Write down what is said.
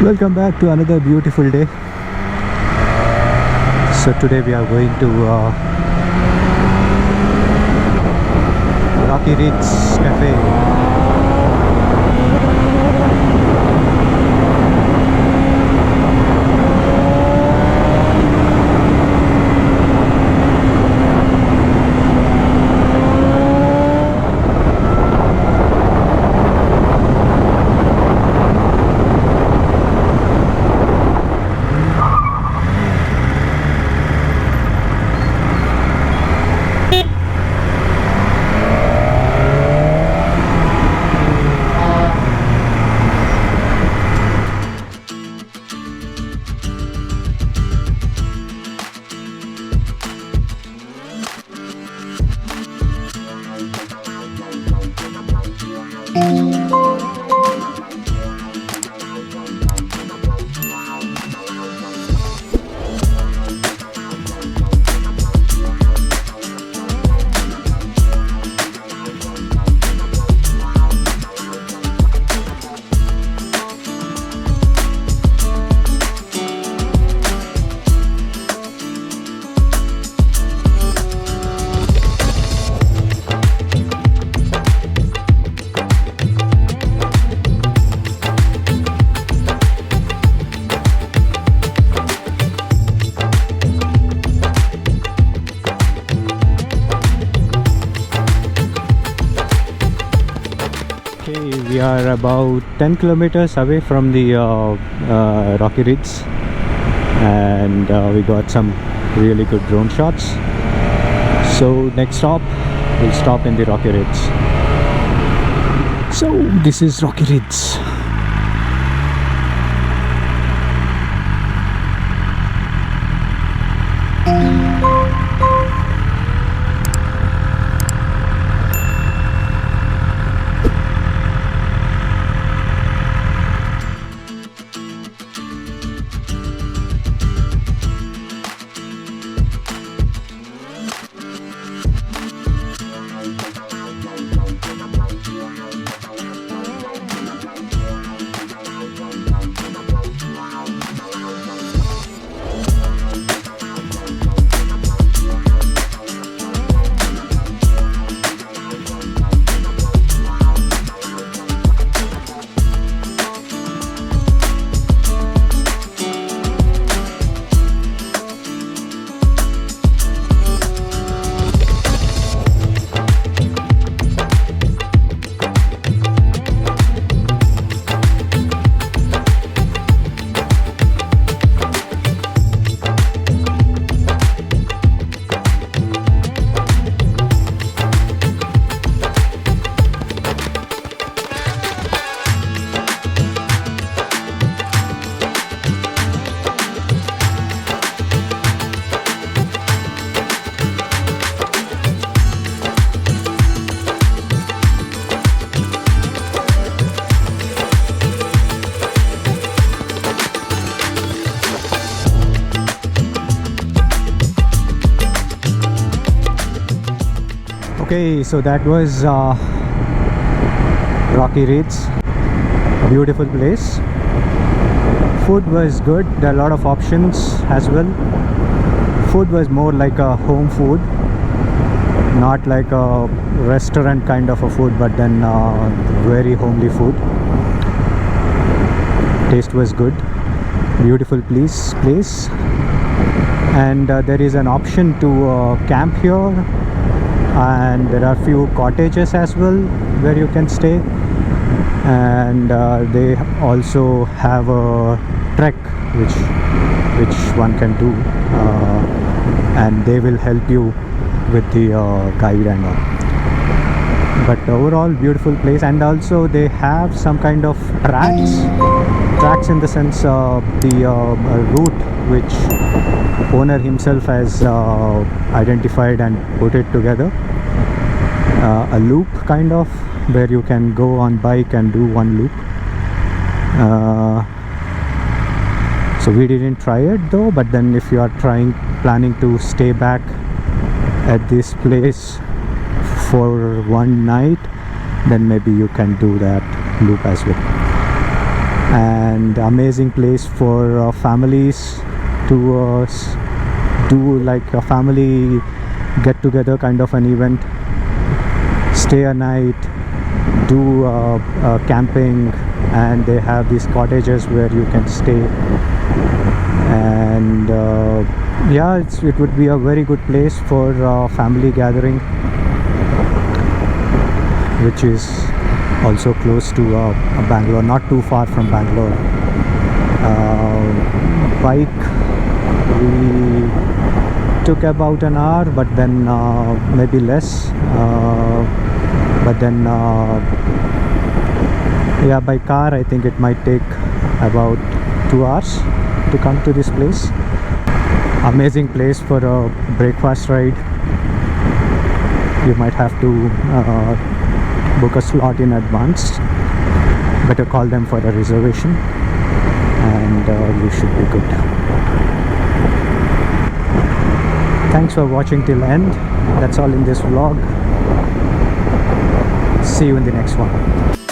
Welcome back to another beautiful day. So today we are going to Rocky Ridge Cafe. We are about 10 kilometers away from the Rocky Ridge, and we got some really good drone shots. So next stop, we'll stop in the Rocky Ridge. So this is Rocky Ridge. Okay, so that was Rocky Ridge, a beautiful place. Food was good, there are a lot of options as well. Food was more like a home food, not like a restaurant kind of a food, but then very homely food. Taste was good, beautiful place. And there is an option to camp here, and there are few cottages as well where you can stay, and they also have a trek which one can do, and they will help you with the guide and all. But overall beautiful place. And also they have some kind of tracks in the sense the route which owner himself has identified and put it together, a loop kind of, where you can go on bike and do one loop. So we didn't try it though, but then if you are planning to stay back at this place for one night, then maybe you can do that loop as well. and amazing place for families to do like a family get together kind of an event, stay a night, do camping, and they have these cottages where you can stay. And yeah, it would be a very good place for family gathering, which is also close to Bangalore, not too far from Bangalore. Bike, we took about an hour, but then maybe less. But then yeah, by car I think it might take about 2 hours to come to this place. Amazing place for a breakfast ride. You might have to book a slot in advance. Better call them for a reservation, and you should be good. Thanks for watching till end. That's all in this vlog. See you in the next one.